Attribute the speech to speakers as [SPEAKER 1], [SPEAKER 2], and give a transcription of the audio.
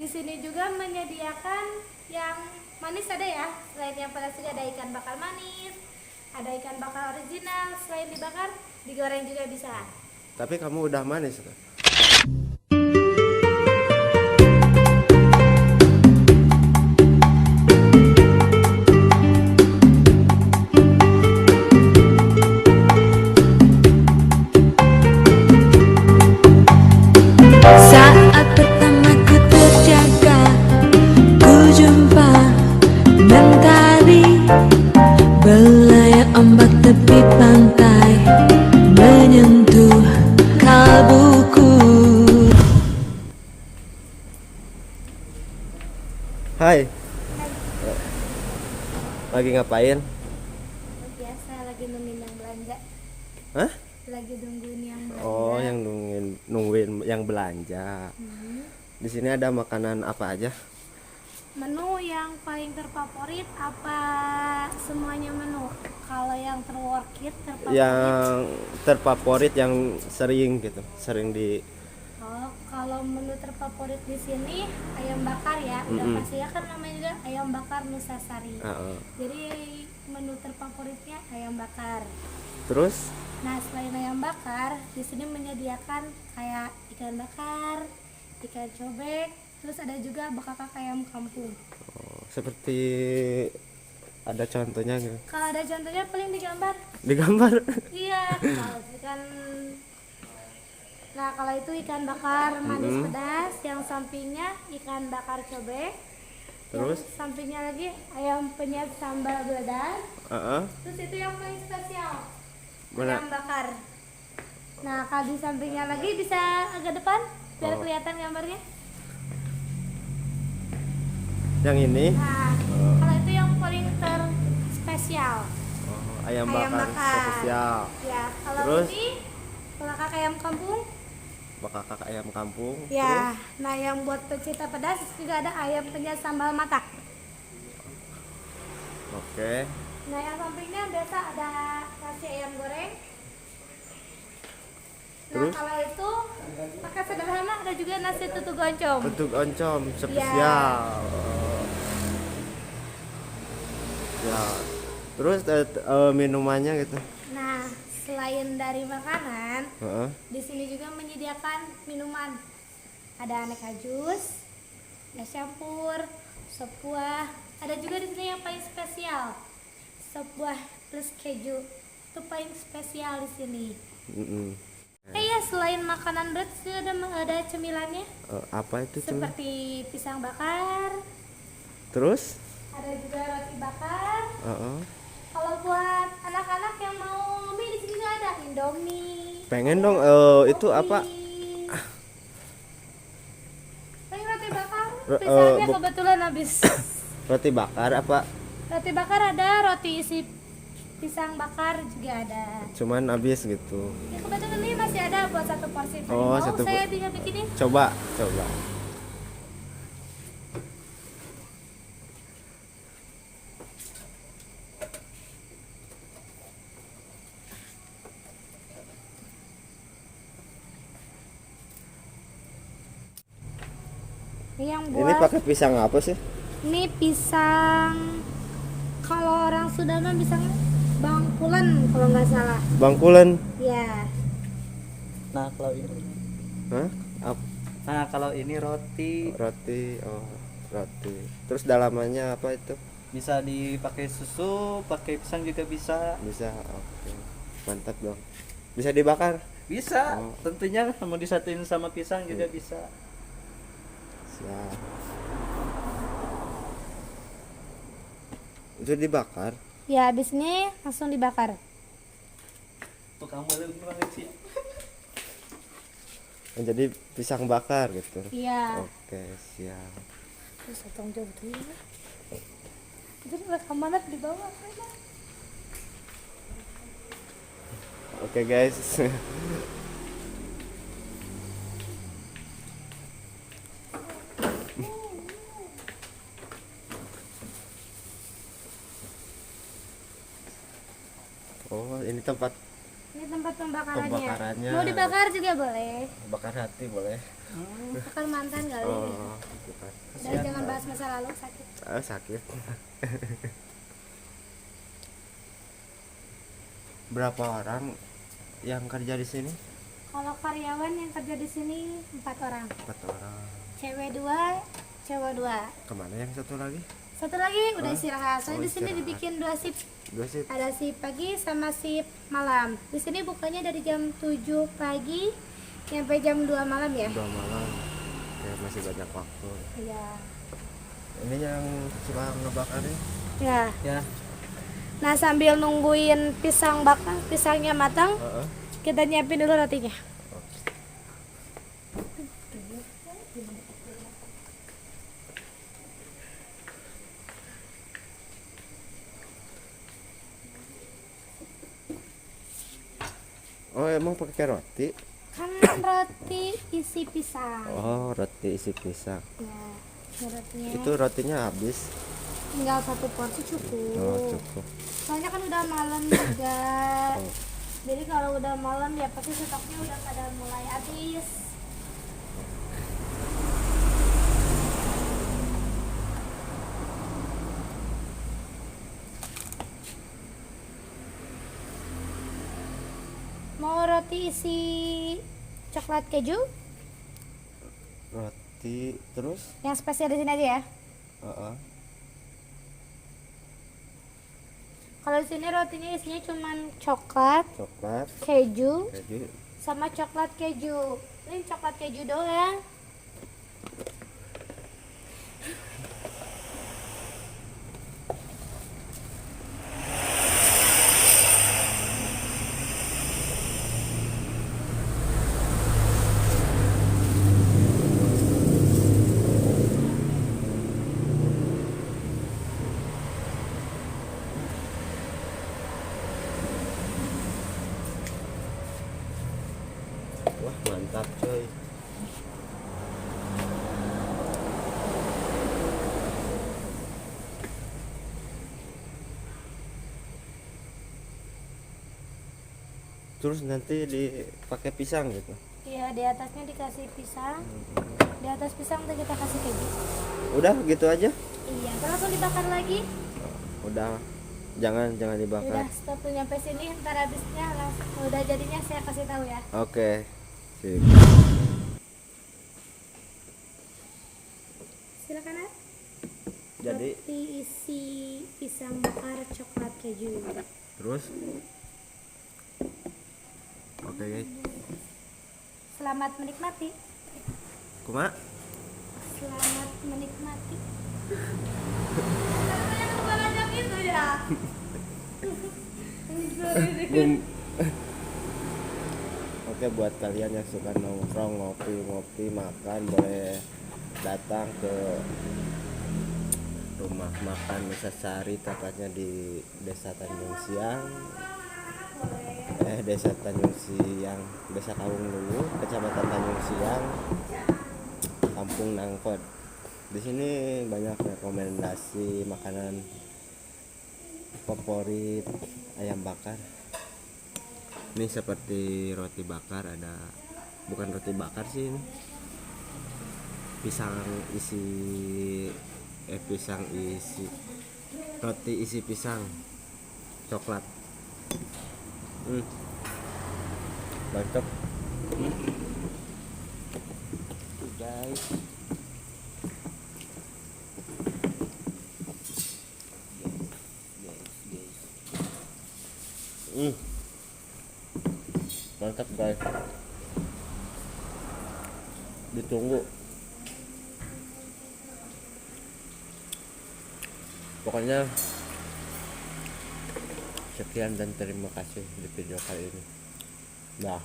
[SPEAKER 1] Di sini juga menyediakan yang manis ada ya. Selain yang pedas juga ada ikan bakar manis, ada ikan bakar original. Selain dibakar, digoreng juga bisa.
[SPEAKER 2] Tapi kamu udah manis kan?
[SPEAKER 3] Saat pertama ku terjaga, ku jumpa mentari belayar ombak tepi pantai menyentuh kalbuku.
[SPEAKER 2] Hai, lagi ngapain?
[SPEAKER 1] Biasa lagi nungguin yang belanja.
[SPEAKER 2] Hah?
[SPEAKER 1] Lagi nungguin yang belanja.
[SPEAKER 2] Oh, yang nungguin yang belanja. Di sini ada makanan apa aja?
[SPEAKER 1] Menu yang paling terfavorit apa semuanya menu? Kalau yang terfavorit
[SPEAKER 2] Yang terfavorit yang sering gitu, sering di.
[SPEAKER 1] Oh, kalau menu terfavorit di sini ayam bakar ya. Udah pasti ya kan namanya juga ayam bakar Nusasari. Jadi menu terfavoritnya ayam bakar.
[SPEAKER 2] Terus?
[SPEAKER 1] Nah, selain ayam bakar, di sini menyediakan kayak ikan bakar, ikan cobek, terus ada juga bakak ayam kampung.
[SPEAKER 2] Oh, seperti ada contohnya gitu.
[SPEAKER 1] Kalau ada contohnya paling digambar.
[SPEAKER 2] Digambar.
[SPEAKER 1] Iya, kalau ikan. Nah, kalau itu ikan bakar manis pedas, yang sampingnya ikan bakar cobek.
[SPEAKER 2] Terus?
[SPEAKER 1] Yang sampingnya lagi ayam penyet sambal geledah. Terus itu yang paling spesial.
[SPEAKER 2] Mana?
[SPEAKER 1] Ayam bakar. Nah, kalau di sampingnya lagi bisa agak depan biar kelihatan gambarnya.
[SPEAKER 2] Yang ini?
[SPEAKER 1] Nah, kalau itu yang paling terspesial.
[SPEAKER 2] Ayam bakar spesial.
[SPEAKER 1] Ya, kalau
[SPEAKER 2] Terus?
[SPEAKER 1] ini bakak ayam kampung.
[SPEAKER 2] Bakak ayam kampung.
[SPEAKER 1] Ya, nah yang buat pecinta pedas juga ada ayam penyet sambal mata.
[SPEAKER 2] Oke.
[SPEAKER 1] Nah, yang sampingnya biasa ada nasi ayam goreng. Nah,
[SPEAKER 2] Terus?
[SPEAKER 1] kalau itu pakai sederhana ada juga nasi tutuk oncom.
[SPEAKER 2] Bentuk oncom spesial. Ya. Terus minumannya gitu.
[SPEAKER 1] Nah, selain dari makanan,
[SPEAKER 2] Heeh.
[SPEAKER 1] di sini juga menyediakan minuman. Ada aneka jus, es campur, sop buah. Ada juga di sini yang paling spesial, sop buah plus keju. Itu paling spesial di sini. Ya, selain makanan berat sih ada cemilannya.
[SPEAKER 2] Apa itu cemilan?
[SPEAKER 1] Seperti pisang bakar.
[SPEAKER 2] Terus?
[SPEAKER 1] Ada juga roti bakar.
[SPEAKER 2] Heeh.
[SPEAKER 1] Kalau buat anak-anak yang mau mie di sini juga ada Indomie.
[SPEAKER 2] Pengen dong itu apa?
[SPEAKER 1] Paling roti bakar.
[SPEAKER 2] Ro-
[SPEAKER 1] Pisangnya
[SPEAKER 2] bu-
[SPEAKER 1] kebetulan habis.
[SPEAKER 2] Roti bakar apa?
[SPEAKER 1] Roti bakar ada, roti isi pisang bakar juga ada.
[SPEAKER 2] Cuman habis gitu.
[SPEAKER 1] Ya, kebetulan ini masih ada buat satu porsi. Tadi
[SPEAKER 2] Oh,
[SPEAKER 1] mau
[SPEAKER 2] satu
[SPEAKER 1] saya
[SPEAKER 2] por-
[SPEAKER 1] tinggal bikinin.
[SPEAKER 2] Coba.
[SPEAKER 1] Ini yang
[SPEAKER 2] Ini
[SPEAKER 1] buat
[SPEAKER 2] pakai pisang apa sih?
[SPEAKER 1] ini pisang, kalau orang Sunda mah pisang Bangkulen kalau nggak salah.
[SPEAKER 2] Bangkulen.
[SPEAKER 1] Ya.
[SPEAKER 4] Nah kalau ini,
[SPEAKER 2] Hah?
[SPEAKER 4] kalau ini roti
[SPEAKER 2] Roti. Oh, roti. Terus dalamannya apa itu?
[SPEAKER 4] bisa dipakai susu, pakai pisang juga bisa.
[SPEAKER 2] Bisa. Oke. Mantap dong. Bisa dibakar?
[SPEAKER 4] Bisa,
[SPEAKER 2] Oh.
[SPEAKER 4] tentunya mau disatuin sama pisang juga bisa.
[SPEAKER 2] Siap. Itu dibakar.
[SPEAKER 1] Ya, habis ini langsung dibakar.
[SPEAKER 4] Tukang balik banget sih.
[SPEAKER 2] Jadi pisang bakar gitu.
[SPEAKER 1] Iya.
[SPEAKER 2] Oke, siap.
[SPEAKER 1] Terus potong jauh tuh. Itu rekamannya di bawah.
[SPEAKER 2] Oke, guys. Oh, ini tempat
[SPEAKER 1] Ini tempat pembakarannya.
[SPEAKER 2] Pembakarannya.
[SPEAKER 1] Mau dibakar juga boleh.
[SPEAKER 2] bakar hati boleh.
[SPEAKER 1] Bakar mantan kali.
[SPEAKER 2] Oh, bukan.
[SPEAKER 1] masa lalu sakit.
[SPEAKER 2] Sakit. Berapa orang yang kerja di sini?
[SPEAKER 1] Kalau karyawan yang kerja di sini 4 orang.
[SPEAKER 2] 4 orang.
[SPEAKER 1] Cewek 2, cowok 2.
[SPEAKER 2] Kemana yang satu lagi?
[SPEAKER 1] Satu lagi udah istirahat. Soalnya
[SPEAKER 2] Oh,
[SPEAKER 1] di sini
[SPEAKER 2] istirahat.
[SPEAKER 1] dibikin 2 shift.
[SPEAKER 2] 2 shift.
[SPEAKER 1] Ada shift pagi sama shift malam. Di sini bukanya dari jam 7 pagi sampai jam 2 malam ya.
[SPEAKER 2] 2 malam. Ya, masih banyak waktu.
[SPEAKER 1] Iya.
[SPEAKER 2] Ini yang suka ngebakarnya.
[SPEAKER 1] Ya.
[SPEAKER 4] Ya.
[SPEAKER 1] Nah, sambil nungguin pisangnya matang,
[SPEAKER 2] Heeh.
[SPEAKER 1] kita nyiapin dulu rotinya.
[SPEAKER 2] Oh, emang pakai roti?
[SPEAKER 1] Kan roti isi pisang.
[SPEAKER 2] Oh, roti isi pisang.
[SPEAKER 1] Ya, ini rotinya.
[SPEAKER 2] Itu rotinya habis.
[SPEAKER 1] Tinggal 1 porsi cukup.
[SPEAKER 2] Oh, cukup.
[SPEAKER 1] Soalnya kan udah malam juga.
[SPEAKER 2] Oh.
[SPEAKER 1] Jadi kalau udah malam ya pasti stoknya udah pada mulai habis. Mau roti isi coklat keju?
[SPEAKER 2] Roti terus?
[SPEAKER 1] Yang spesial di sini aja ya.
[SPEAKER 2] Heeh.
[SPEAKER 1] Kalau di sini rotinya isinya cuman coklat,
[SPEAKER 2] Coklat,
[SPEAKER 1] keju,
[SPEAKER 2] keju.
[SPEAKER 1] sama coklat keju. Ini coklat keju doang.
[SPEAKER 2] Wah, mantap coy. Terus nanti dipakai pisang gitu.
[SPEAKER 1] Iya, di atasnya dikasih pisang. Di atas pisang tuh kita kasih keju.
[SPEAKER 2] Udah gitu aja.
[SPEAKER 1] Iya, terus langsung dibakar lagi.
[SPEAKER 2] Udah. Jangan dibakar.
[SPEAKER 1] Udah, stop tuh nyampe sini. Ntar habisnya langsung udah jadinya saya kasih tahu ya.
[SPEAKER 2] Oke. Sip.
[SPEAKER 1] Silakan, Nat.
[SPEAKER 2] Jadi
[SPEAKER 1] Roti isi pisang bakar coklat keju.
[SPEAKER 2] terus. Oke, guys.
[SPEAKER 1] Selamat menikmati.
[SPEAKER 2] Kuma?
[SPEAKER 1] Selamat menikmati. Katanya bukan ajak itu ya.
[SPEAKER 2] Oke, buat kalian yang suka nongkrong, ngopi, makan, boleh datang ke rumah makan Nusa Sari, tepatnya di Desa Tanjung Siang. Desa Tanjung Siang, Desa Kawung Luwu, Kecamatan Tanjung Siang, Kampung Nangkot. Di sini banyak rekomendasi makanan favorit, ayam bakar. Ini seperti roti bakar, ada bukan roti bakar sih ini. Pisang isi roti isi pisang coklat. Mantap. Guys. Mantap guys. Ditunggu. Pokoknya sekian dan terima kasih di video kali ini. Dah.